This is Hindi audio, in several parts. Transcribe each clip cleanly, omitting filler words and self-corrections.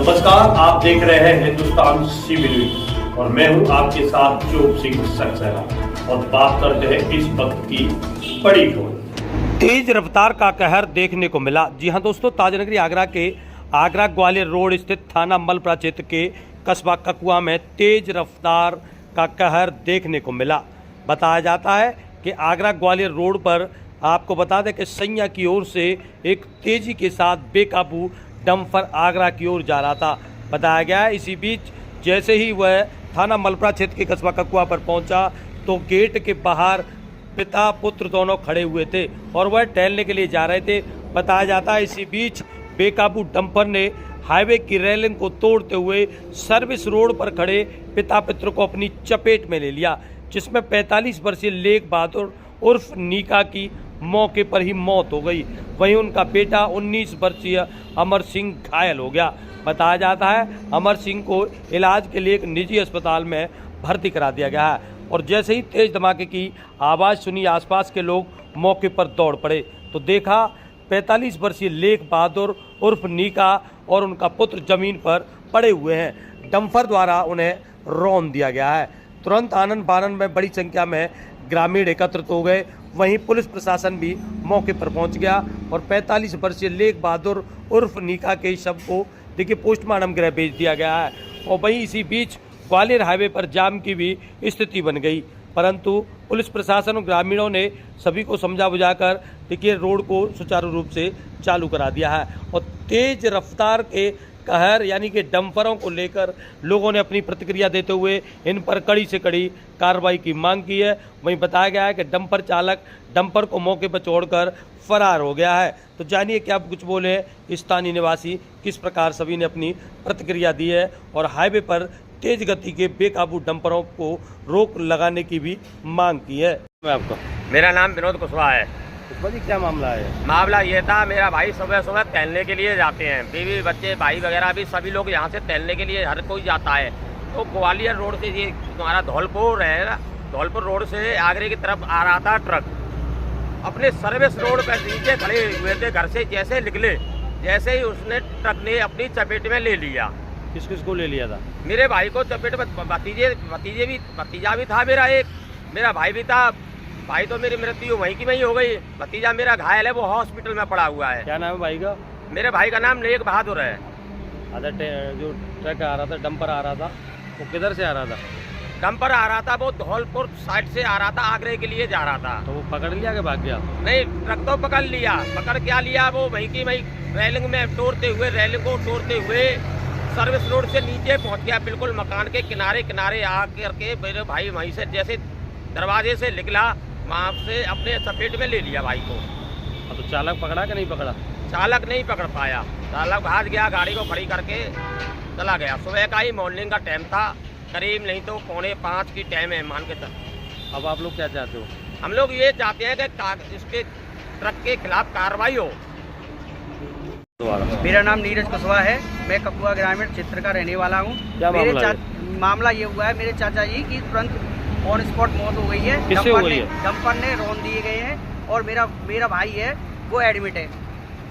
नमस्कार, आप देख रहे हैं हिंदुस्तान सीबी न्यूज और मैं हूं आपके साथ चोप सिंह सक्सेना और बात करते हैं इस वक्त की बड़ी खबर। तेज रफ्तार का कहर देखने को मिला। जी हां दोस्तों, ताजनगरी आगरा के आगरा ग्वालियर रोड स्थित थाना मलपुरा क्षेत्र के कस्बा ककुआ में तेज रफ्तार का कहर देखने को मिला। बताया जाता है कि आगरा ग्वालियर रोड पर आपको बता दें कि सैया की ओर से एक तेजी के साथ बेकाबू डंपर आगरा की ओर जा रहा था। बताया गया है इसी बीच जैसे ही वह थाना मलपुरा क्षेत्र के कस्बा ककुआ पर पहुंचा तो गेट के बाहर पिता पुत्र दोनों खड़े हुए थे और वह टहलने के लिए जा रहे थे। बताया जाता है इसी बीच बेकाबू डंपर ने हाईवे की रेलिंग को तोड़ते हुए सर्विस रोड पर खड़े पिता पुत्र को अपनी चपेट में ले लिया, जिसमें 45 वर्षीय लेख बहादुर उर्फ नीका की मौके पर ही मौत हो गई। वहीं उनका बेटा 19 वर्षीय अमर सिंह घायल हो गया। बताया जाता है अमर सिंह को इलाज के लिए एक निजी अस्पताल में भर्ती करा दिया गया है और जैसे ही तेज धमाके की आवाज़ सुनी आसपास के लोग मौके पर दौड़ पड़े तो देखा 45 वर्षीय लेख बहादुर उर्फ नीका और उनका पुत्र जमीन पर पड़े हुए हैं। डंपर द्वारा उन्हें रौंद दिया गया है। तुरंत आनन बानन में बड़ी संख्या में ग्रामीण एकत्रित हो गए। वहीं पुलिस प्रशासन भी मौके पर पहुंच गया और 45 वर्षीय लेख बहादुर उर्फ नीका के शव को देखिए पोस्टमार्टम गृह भेज दिया गया है। और वहीं इसी बीच ग्वालियर हाईवे पर जाम की भी स्थिति बन गई, परंतु पुलिस प्रशासन और ग्रामीणों ने सभी को समझा बुझाकर देखिए रोड को सुचारू रूप से चालू करा दिया है। और तेज रफ्तार के कहर यानी कि डंपरों को लेकर लोगों ने अपनी प्रतिक्रिया देते हुए इन पर कड़ी से कड़ी कार्रवाई की मांग की है। वहीं बताया गया है कि डंपर चालक डंपर को मौके पर छोड़कर फरार हो गया है। तो जानिए क्या कुछ बोले स्थानीय निवासी, किस प्रकार सभी ने अपनी प्रतिक्रिया दी है और हाईवे पर तेज गति के बेकाबू डंपरों को रोक लगाने की भी मांग की है। आपका मेरा नाम विनोद कुशवाहा है। क्या मामला है? मामला ये था, मेरा भाई सुबह सुबह टहलने के लिए जाते हैं, बीवी बच्चे भाई वगैरह भी सभी लोग यहाँ से टहलने के लिए हर कोई जाता है। तो ग्वालियर रोड से ये तुम्हारा धौलपुर है ना, धौलपुर रोड से आगरे की तरफ आ रहा था ट्रक। अपने सर्विस रोड पर नीचे खड़े हुए थे, घर से जैसे निकले जैसे ही उसने ट्रक ने अपनी चपेट में ले लिया। किस किस को ले लिया था? मेरे भाई को चपेट में भतीजा भी था मेरा, एक मेरा भाई भी था। भाई तो मेरी मृत्यु वहीं की वहीं हो गई, भतीजा मेरा घायल है, वो हॉस्पिटल में पड़ा हुआ है। क्या नाम है भाई का? मेरे भाई का नाम लेख बहादुर है। अच्छा, जो ट्रक आ रहा था डंपर आ रहा था वो किधर से आ रहा था? डंपर आ रहा था वो धौलपुर साइड से आ रहा था, आगरे के लिए जा रहा था। तो वो पकड़ लिया कि भाग गया? नहीं, ट्रक तो पकड़ लिया। पकड़ क्या लिया, वो वहीं की वहीं रेलिंग में तोड़ते हुए, रेलिंग को तोड़ते हुए सर्विस रोड से नीचे पहुंच गया, बिल्कुल मकान के किनारे किनारे आ करके मेरे भाई वहीं से जैसे दरवाजे से निकला वहाँ से अपने चपेट में ले लिया भाई को। तो चालक पकड़ा कि नहीं पकड़ा? चालक नहीं पकड़ पाया, चालक भाग गया, गाड़ी को खड़ी करके चला गया। सुबह का ही मॉर्निंग का टाइम था, करीब नहीं तो 4:45 की टाइम है मान के चल। अब आप लोग क्या चाहते हो? हम लोग ये चाहते हैं कि इसके ट्रक के खिलाफ कार्रवाई हो। मेरा नाम नीरज कुशवाहा है, मैं ककुआ ग्रामीण क्षेत्र का रहने वाला हूँ। मामला ये हुआ है, मेरे चाचा जी की तुरंत ऑन स्पॉट मौत हो गई है। किससे हो गई है? डंपर ने रौंद दिए गए हैं और मेरा भाई है वो एडमिट है,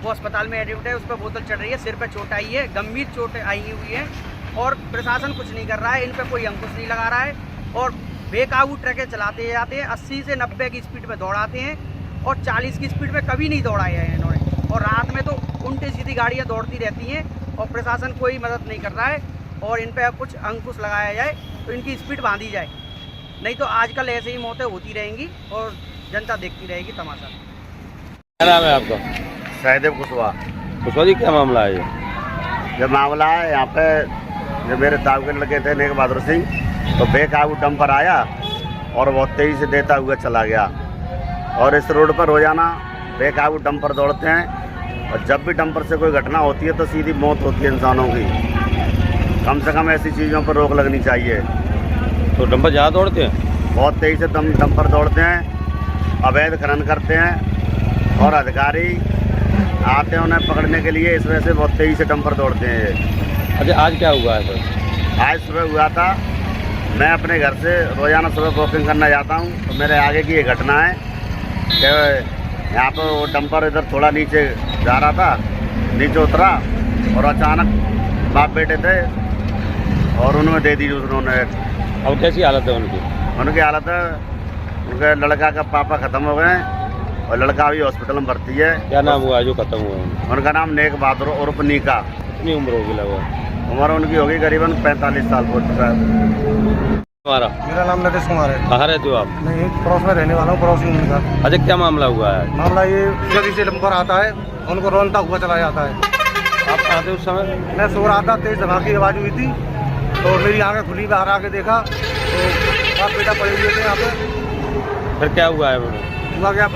वो अस्पताल में एडमिट है, उस पर बोतल चढ़ रही है, सिर पे चोट आई है, गंभीर चोट आई हुई है और प्रशासन कुछ नहीं कर रहा है, इन पर कोई अंकुश नहीं लगा रहा है और बेकाबू ट्रकें चलाते जाते हैं, 80 से 90 की स्पीड में दौड़ाते हैं और 40 की स्पीड में कभी नहीं दौड़ाए हैं इन्होंने। और रात में तो उल्टी सीधी गाड़ियाँ दौड़ती रहती हैं और प्रशासन कोई मदद नहीं कर रहा है और इन पर कुछ अंकुश लगाया जाए तो इनकी स्पीड बांधी जाए, नहीं तो आजकल ऐसे ही मौतें होती रहेंगी और जनता देखती रहेगी तमाशा। क्या नाम है आपका? सहदेव कुशवाहा। कुशवाहा जी, क्या मामला है ये? जब मामला है यहाँ पे, जब मेरे ताऊ के लड़के थे लेख बहादुर सिंह, तो बेकाबू डंपर आया और बहुत तेजी से देता हुआ चला गया। और इस रोड पर रोजाना बेकाबू डंपर दौड़ते हैं और जब भी डंपर से कोई घटना होती है तो सीधी मौत होती है इंसानों की। कम से कम ऐसी चीज़ों पर रोक लगनी चाहिए। तो डंपर ज़्यादा दौड़ते हैं? बहुत तेजी से डंपर दौड़ते हैं, अवैध खनन करते हैं और अधिकारी आते हैं उन्हें पकड़ने के लिए, इस वजह से बहुत तेजी से डंपर दौड़ते हैं ये। अच्छा, आज क्या हुआ है सर? आज सुबह हुआ था, मैं अपने घर से रोजाना सुबह वॉकिंग करना जाता हूँ, तो मेरे आगे की ये घटना है कि यहाँ पर वो डंपर इधर थोड़ा नीचे जा रहा था, नीचे उतरा और अचानक बाप बेटे थे और उन्होंने दे दी उन्होंने। अब कैसी हालत है उनकी? उनकी हालत है, उनके लड़का का पापा ख़त्म हो गए और लड़का अभी हॉस्पिटल में भर्ती है। क्या नाम हुआ जो खत्म हुआ? उनका नाम नेक बहादुर उर्फ नीका। कितनी उम्र होगी लगभग? उम्र उनकी होगी करीबन 45 साल हो चुका है। हमारा मेरा नाम नरेश कुमार है। कहाँ रहते हो आप? मैं यहीं पड़ोस में रहने वाला हूँ, पड़ोसी हूँ उनका। अच्छा, क्या मामला हुआ है? मामला ये जल्दी से नंबर आता है, उनको रोनता हुआ चला जाता है। आप कहाँ थे उस समय? मैं सो रहा था, तेज धमाके की आवाज़ हुई थी तो मेरी आंखें खुली, बाहर आके देखा तो बाप बेटा पड़े हुए थे यहाँ पे। फिर क्या हुआ है? हुआ क्या,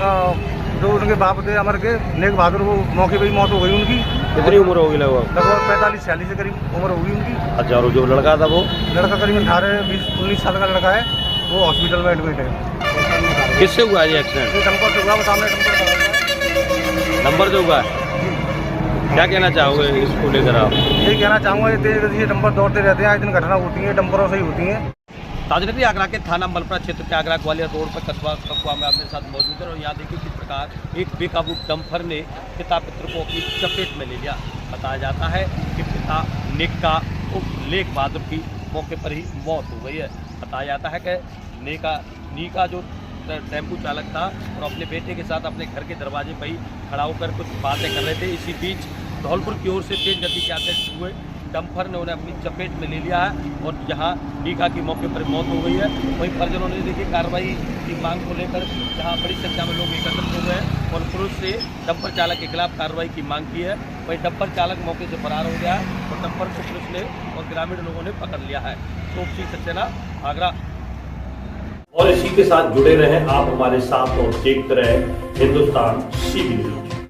जो उनके बाप थे अमर के, नेक बहादुर, वो मौके पर ही मौत हो गई उनकी। कितनी उम्र होगी लगभग? लगभग 45-46 के करीब उम्र होगी उनकी। अच्छा, और जो लड़का था वो? लड़का करीब 18-20-19 साल का लड़का है, वो हॉस्पिटल में एडमिट है। किससे हुआ ये एक्सीडेंट? ये डंपर से हुआ, वो सामने डंपर खड़ा हुआ है। नंबर जो हुआ है, क्या कहना चाहोगे इसको लेकर आप? यही कहना चाहूँगा, ये तेज गति से डंपर दौड़ते रहते हैं, आज दिन घटना होती है, डंपरों से ही होती हैं। ताजनगरी आगरा के थाना मलपुरा क्षेत्र के आगरा ग्वालियर रोड पर कस्बा ककुआ में अपने साथ मौजूद है और यहाँ देखिए किस प्रकार एक बेकाबू डंपर ने पिता पुत्र को अपनी चपेट में ले लिया। बताया जाता है कि पिता नेका नेक बहादुर की मौके पर ही मौत हो गई है। बताया जाता है कि नीका जो टेम्पू चालक था और अपने बेटे के साथ अपने घर के दरवाजे पर ही खड़ा होकर कुछ बातें कर रहे थे। इसी बीच धौलपुर की ओर से तेज गति के आते हुए डंपर ने उन्हें अपनी चपेट में ले लिया है और जहां नीका की मौके पर मौत हो गई है, वहीं परिजनों ने देखिए कार्रवाई की मांग को लेकर जहां बड़ी संख्या में लोग एकत्रित हो गए हैं और पुलिस से डंपर चालक के खिलाफ कार्रवाई की मांग की है। वहीं डंपर चालक मौके से फरार हो गया है और डंपर को पुलिस ने और ग्रामीण लोगों ने पकड़ लिया है। चौकसी सक्सेना, आगरा। और इसी के साथ जुड़े रहें आप हमारे साथ और देखते रहें हिंदुस्तान CB न्यूज़।